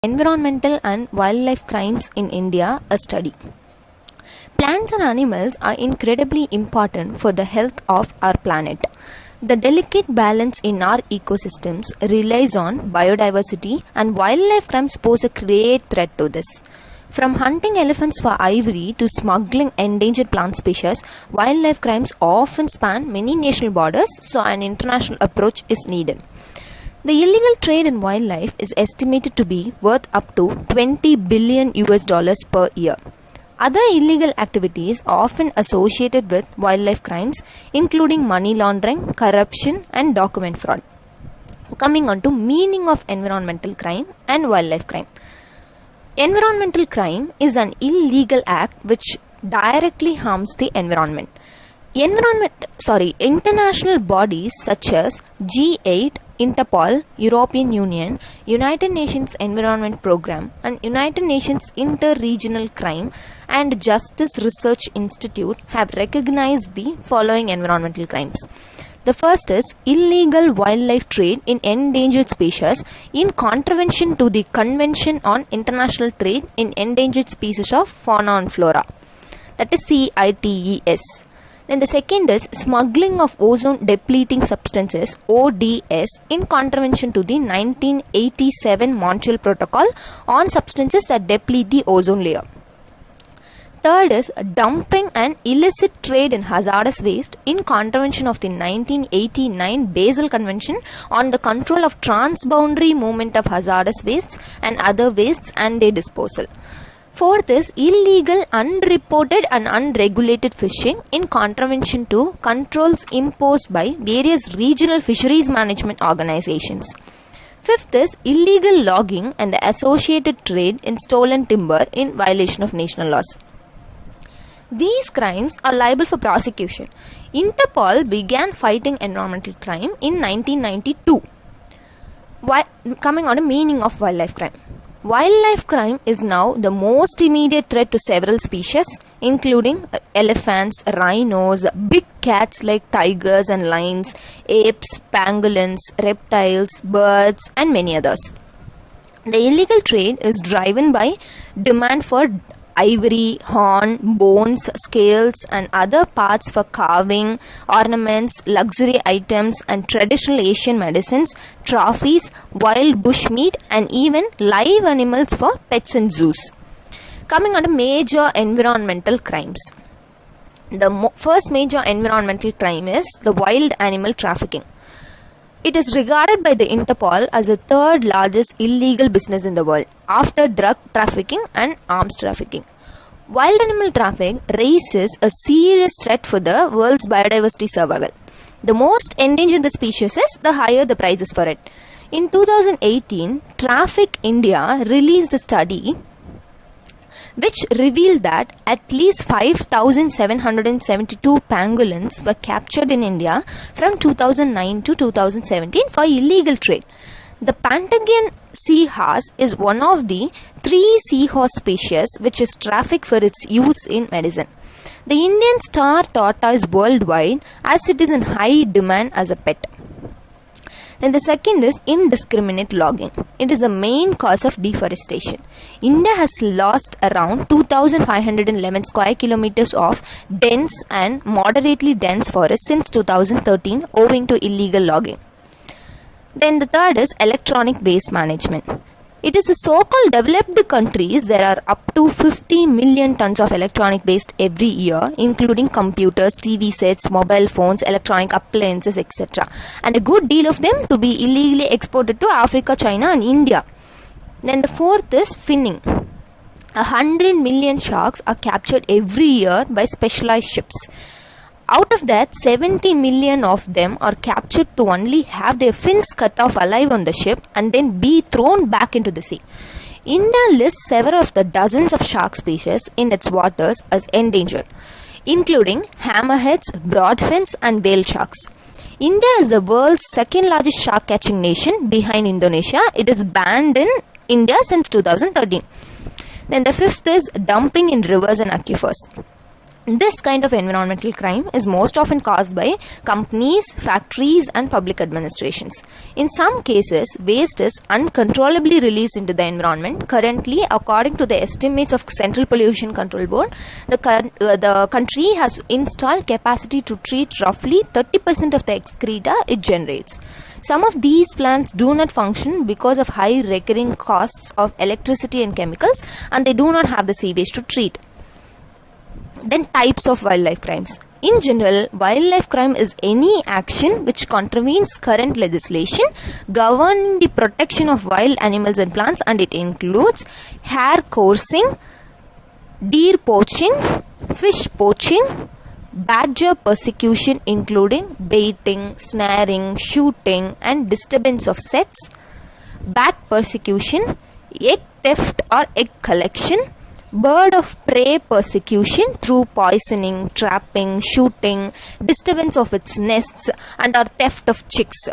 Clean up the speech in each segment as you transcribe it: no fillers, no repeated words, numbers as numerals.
Environmental and Wildlife Crimes in India, a study. Plants and animals are incredibly important for the health of our planet. The delicate balance in our ecosystems relies on biodiversity, and wildlife crimes pose a great threat to this. From hunting elephants for ivory to smuggling endangered plant species, wildlife crimes often span many national borders, so an international approach is needed. The illegal trade in wildlife is estimated to be worth up to $20 billion per year. Other illegal activities often associated with wildlife crimes, including money laundering, corruption, and document fraud. Coming on to meaning of environmental crime and wildlife crime. Environmental crime is an illegal act which directly harms the environment. International bodies such as G8, Interpol, European Union, United Nations Environment Programme, and United Nations Inter-Regional Crime and Justice Research Institute have recognized the following environmental crimes. The first is illegal wildlife trade in endangered species in contravention to the Convention on International Trade in Endangered Species of Fauna and Flora, that is CITES. Then the second is smuggling of ozone depleting substances ODS in contravention to the 1987 Montreal Protocol on substances that deplete the ozone layer. Third is dumping and illicit trade in hazardous waste in contravention of the 1989 Basel Convention on the control of transboundary movement of hazardous wastes and other wastes and their disposal. Fourth is illegal, unreported and unregulated fishing in contravention to controls imposed by various regional fisheries management organizations. Fifth is illegal logging and the associated trade in stolen timber in violation of national laws. These crimes are liable for prosecution. Interpol began fighting environmental crime in 1992. Coming on to meaning of wildlife crime. Wildlife crime is now the most immediate threat to several species, including elephants, rhinos, big cats like tigers and lions, apes, pangolins, reptiles, birds, and many others. The illegal trade is driven by demand for ivory, horn, bones, scales, and other parts for carving, ornaments, luxury items, and traditional Asian medicines, trophies, wild bush meat, and even live animals for pets in zoos. Coming on to major environmental crimes. The first major environmental crime is the wild animal trafficking. It is regarded by the Interpol as the third largest illegal business in the world, after drug trafficking and arms trafficking. Wild animal traffic raises a serious threat for the world's biodiversity survival. The most endangered the species is, the higher the prices for it. In 2018, Traffic India released a study which revealed that at least 5,772 pangolins were captured in India from 2009 to 2017 for illegal trade. The Patagon seahorse is one of the 3 seahorse species which is trafficked for its use in medicine. The Indian star tortoise worldwide, as it is in high demand as a pet. Then the second is indiscriminate logging. It is the main cause of deforestation. India has lost around 2,511 square kilometers of dense and moderately dense forest since 2013 owing to illegal logging. Then the third is electronic waste management. It is the so-called developed countries there are up to 50 million tons of electronic waste every year, including computers, TV sets, mobile phones, electronic appliances, etc. And a good deal of them to be illegally exported to Africa, China and India. Then the fourth is finning. 100 million sharks are captured every year by specialized ships. Out of that, 70 million of them are captured to only have their fins cut off alive on the ship and then be thrown back into the sea. India lists several of the dozens of shark species in its waters as endangered, including hammerheads, broadfins, and whale sharks. India is the world's second largest shark catching nation behind Indonesia. It is banned in India since 2013. Then the fifth is dumping in rivers and aquifers. This kind of environmental crime is most often caused by companies, factories, and public administrations. In some cases, waste is uncontrollably released into the environment. Currently, according to the estimates of Central Pollution Control Board, the country has installed capacity to treat roughly 30% of the excreta it generates. Some of these plants do not function because of high recurring costs of electricity and chemicals, and they do not have the sewage to treat. Then types of wildlife crimes. In general, wildlife crime is any action which contravenes current legislation governing the protection of wild animals and plants, and it includes hare coursing, deer poaching, fish poaching, badger persecution including baiting, snaring, shooting and disturbance of sets, bat persecution, egg theft or egg collection, bird of prey persecution through poisoning, trapping, shooting, disturbance of its nests and or theft of chicks.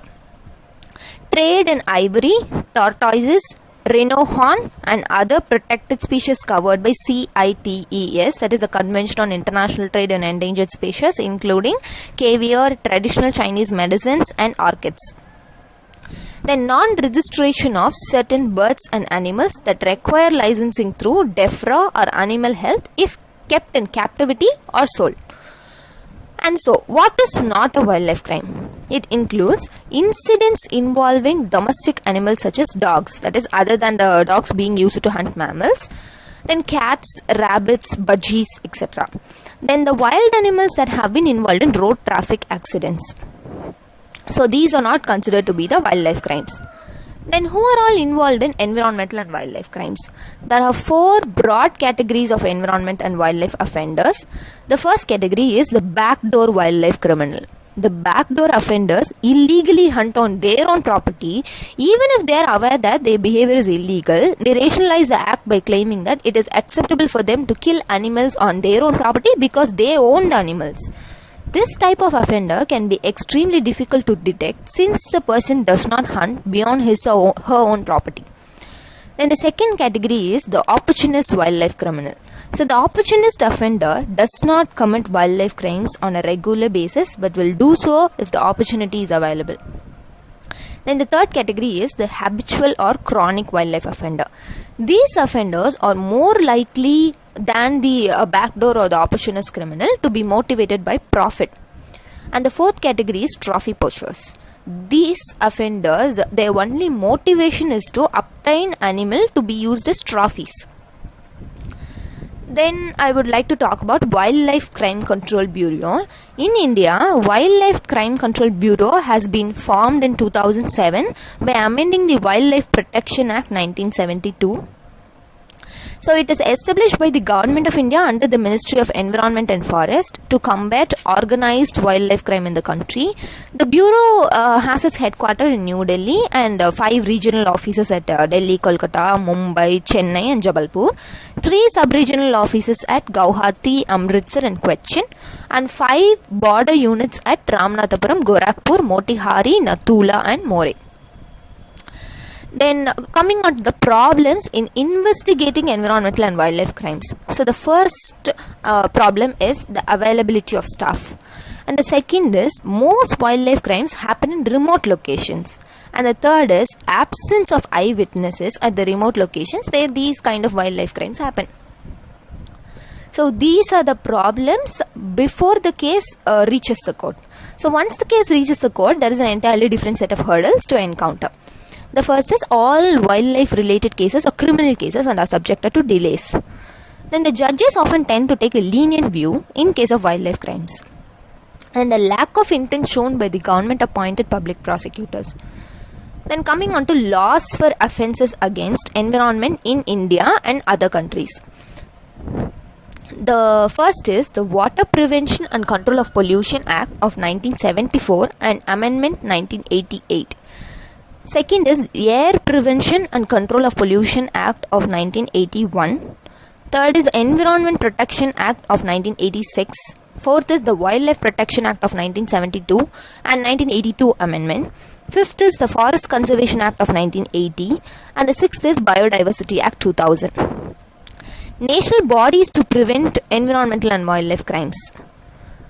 Trade in ivory, tortoises, rhino horn and other protected species covered by CITES, that is the Convention on International Trade in Endangered Species, including caviar, traditional Chinese medicines and orchids. The non-registration of certain birds and animals that require licensing through DEFRA or Animal Health if kept in captivity or sold. And so, what is not a wildlife crime? It includes incidents involving domestic animals such as dogs, that is other than the dogs being used to hunt mammals, then cats, rabbits, budgies, etc. Then the wild animals that have been involved in road traffic accidents. So these are not considered to be the wildlife crimes. Then who are all involved in environmental and wildlife crimes? There are 4 broad categories of environment and wildlife offenders. The first category is the backdoor wildlife criminal. The backdoor offenders illegally hunt on their own property. Even if they are aware that their behavior is illegal, they rationalize the act by claiming that it is acceptable for them to kill animals on their own property because they own the animals. This type of offender can be extremely difficult to detect since the person does not hunt beyond his or her own property. Then the second category is the opportunist wildlife criminal. So the opportunist offender does not commit wildlife crimes on a regular basis but will do so if the opportunity is available. Then the third category is the habitual or chronic wildlife offender. These offenders are more likely than the backdoor or the opportunist criminal to be motivated by profit. And the fourth category is trophy poachers. These offenders, their only motivation is to obtain animal to be used as trophies. Then I would like to talk about Wildlife Crime Control Bureau. In India, Wildlife Crime Control Bureau has been formed in 2007 by amending the Wildlife Protection Act 1972. So it is established by the Government of India under the Ministry of Environment and Forest to combat organized wildlife crime in the country. The Bureau has its headquarters in New Delhi and 5 regional offices at Delhi, Kolkata, Mumbai, Chennai and Jabalpur, 3 sub-regional offices at Guwahati, Amritsar and Cochin, and 5 border units at Ramanathapuram, Gorakhpur, Motihari, Nathula and Moreh. Then coming on to the problems in investigating environmental and wildlife crimes. So the first problem is the availability of staff. And the second is most wildlife crimes happen in remote locations. And the third is absence of eyewitnesses at the remote locations where these kind of wildlife crimes happen. So these are the problems before the case reaches the court. So once the case reaches the court, there is an entirely different set of hurdles to encounter. The first is all wildlife related cases or criminal cases and are subjected to delays. Then the judges often tend to take a lenient view in case of wildlife crimes. And the lack of intent shown by the government appointed public prosecutors. Then coming on to laws for offences against environment in India and other countries. The first is the Water Prevention and Control of Pollution Act of 1974 and Amendment 1988. Second is Air Prevention and Control of Pollution Act of 1981. Third is Environment Protection Act of 1986. Fourth is the Wildlife Protection Act of 1972 and 1982 amendment. Fifth is the Forest Conservation Act of 1980. And the sixth is Biodiversity Act 2000. National bodies to prevent environmental and wildlife crimes.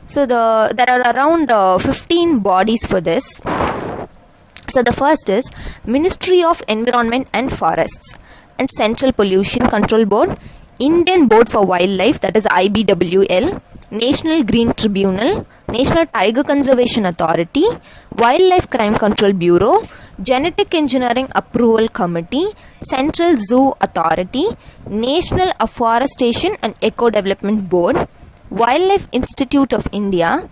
So there are around 15 bodies for this. So the first is Ministry of Environment and Forests and Central Pollution Control Board, Indian Board for Wildlife, that is IBWL, National Green Tribunal, National Tiger Conservation Authority, Wildlife Crime Control Bureau, Genetic Engineering Approval Committee, Central Zoo Authority, National Afforestation and Eco Development Board, Wildlife Institute of India,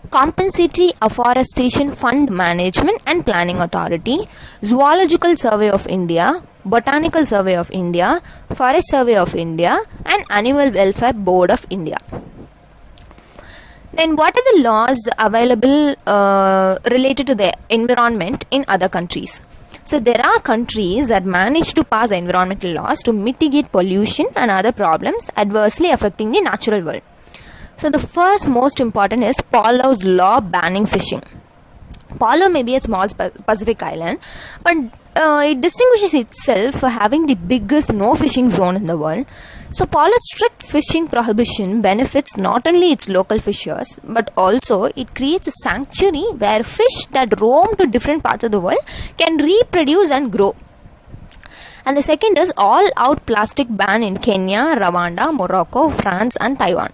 Compensatory Afforestation Fund Management and Planning Authority, Zoological Survey of India, Botanical Survey of India, Forest Survey of India, and Animal Welfare Board of India. Then what are the laws available related to the environment in other countries? So there are countries that manage to pass environmental laws to mitigate pollution and other problems adversely affecting the natural world. So the first most important is Palau's law banning fishing. Palau may be a small Pacific island, but it distinguishes itself for having the biggest no fishing zone in the world. So Palau's strict fishing prohibition benefits not only its local fishers, but also it creates a sanctuary where fish that roam to different parts of the world can reproduce and grow. And the second is all-out plastic ban in Kenya, Rwanda, Morocco, France and Taiwan.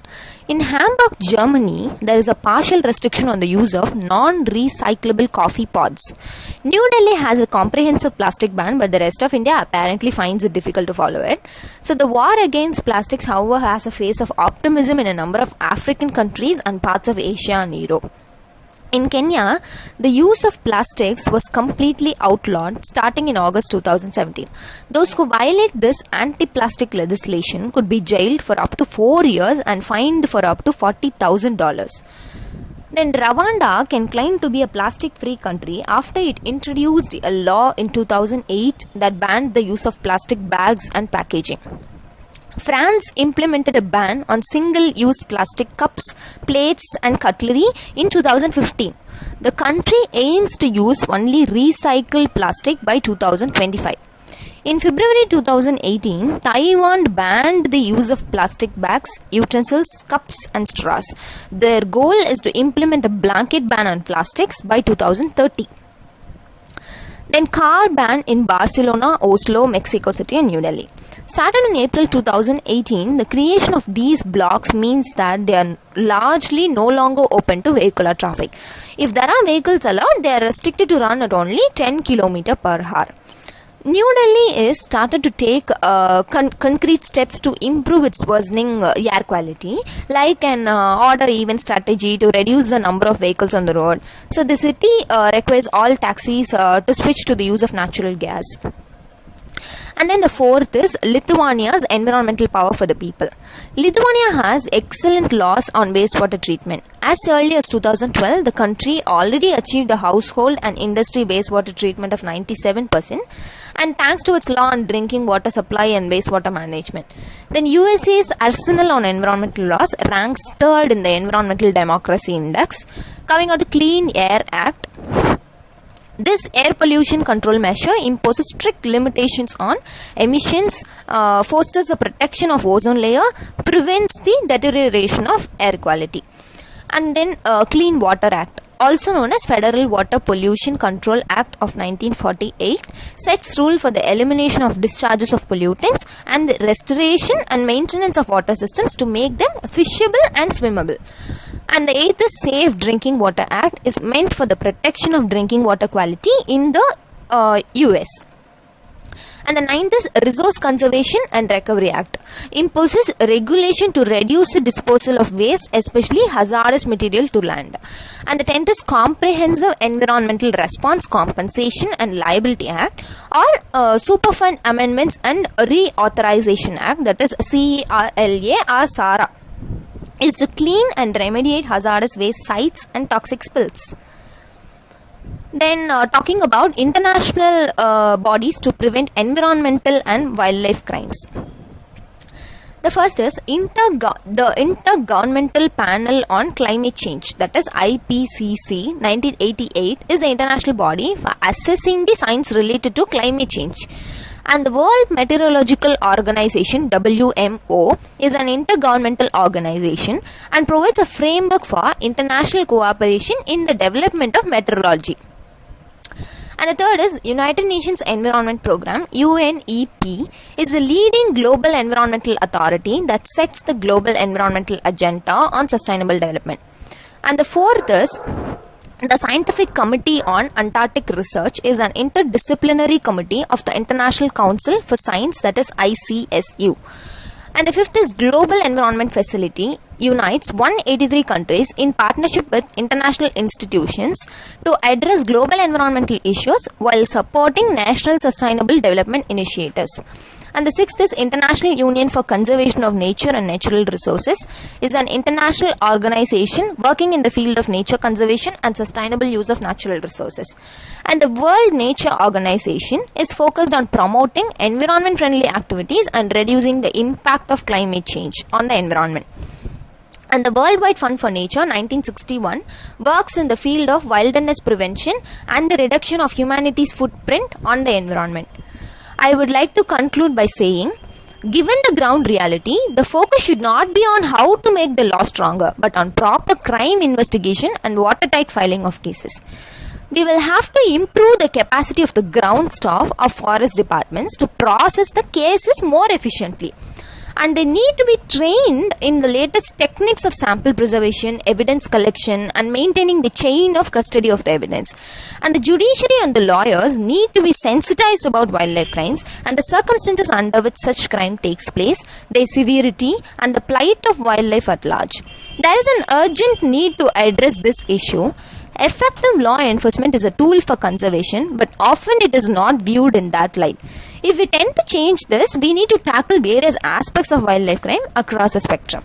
In Hamburg, Germany, there is a partial restriction on the use of non-recyclable coffee pods. New Delhi has a comprehensive plastic ban, but the rest of India apparently finds it difficult to follow it. So the war against plastics, however, has a face of optimism in a number of African countries and parts of Asia and Europe. In Kenya, the use of plastics was completely outlawed starting in August 2017. Those who violate this anti-plastic legislation could be jailed for up to 4 years and fined for up to $40,000. Then Rwanda can claim to be a plastic-free country after it introduced a law in 2008 that banned the use of plastic bags and packaging. France implemented a ban on single-use plastic cups, plates and cutlery in 2015. The country aims to use only recycled plastic by 2025. In February 2018, Taiwan banned the use of plastic bags, utensils, cups and straws. Their goal is to implement a blanket ban on plastics by 2030. Then car ban in Barcelona, Oslo, Mexico City and New Delhi. Started in April 2018, the creation of these blocks means that they are largely no longer open to vehicular traffic. If there are vehicles allowed, they are restricted to run at only 10 km per hour. New Delhi is started to take concrete steps to improve its worsening air quality, like an order even strategy to reduce the number of vehicles on the road. So the city requires all taxis to switch to the use of natural gas. And then the fourth is Lithuania's environmental power for the people. Lithuania has excellent laws on wastewater treatment. As early as 2012, the country already achieved a household and industry wastewater treatment of 97%, and thanks to its law on drinking water supply and wastewater management. Then USA's arsenal on environmental laws ranks third in the Environmental Democracy Index, coming out a Clean Air Act. This air pollution control measure imposes strict limitations on emissions, fosters the protection of ozone layer, prevents the deterioration of air quality. And then Clean Water Act, also known as Federal Water Pollution Control Act of 1948, sets rule for the elimination of discharges of pollutants and the restoration and maintenance of water systems to make them fishable and swimmable. And the eighth is Safe Drinking Water Act, is meant for the protection of drinking water quality in the US. And the ninth is Resource Conservation and Recovery Act, imposes regulation to reduce the disposal of waste, especially hazardous material, to land. And the 10th is Comprehensive Environmental Response, Compensation and Liability Act, or Superfund Amendments and Reauthorization Act, that is CERLA or SARA, is to clean and remediate hazardous waste sites and toxic spills. Then talking about international bodies to prevent environmental and wildlife crimes. The first is the Intergovernmental Panel on Climate Change, that is IPCC 1988, is the international body for assessing the science related to climate change. And the World Meteorological Organization WMO is an intergovernmental organization and provides a framework for international cooperation in the development of meteorology. And the third is United Nations Environment Program, UNEP, is a leading global environmental authority that sets the global environmental agenda on sustainable development. And the fourth is the Scientific Committee on Antarctic Research is an interdisciplinary committee of the International Council for Science, that is ICSU. And the fifth is Global Environment Facility unites 183 countries in partnership with international institutions to address global environmental issues while supporting national sustainable development initiatives. And the sixth is International Union for Conservation of Nature and Natural Resources is an international organization working in the field of nature conservation and sustainable use of natural resources. And the World Nature Organization is focused on promoting environment-friendly activities and reducing the impact of climate change on the environment. And the Worldwide Fund for Nature 1961 works in the field of wilderness prevention and the reduction of humanity's footprint on the environment. I would like to conclude by saying, given the ground reality, the focus should not be on how to make the law stronger, but on proper crime investigation and watertight filing of cases. We will have to improve the capacity of the ground staff of forest departments to process the cases more efficiently. And they need to be trained in the latest techniques of sample preservation, evidence collection, and maintaining the chain of custody of the evidence. And the judiciary and the lawyers need to be sensitized about wildlife crimes and the circumstances under which such crime takes place, their severity, and the plight of wildlife at large. There is an urgent need to address this issue. Effective law enforcement is a tool for conservation, but often it is not viewed in that light. If we tend to change this, we need to tackle various aspects of wildlife crime across the spectrum.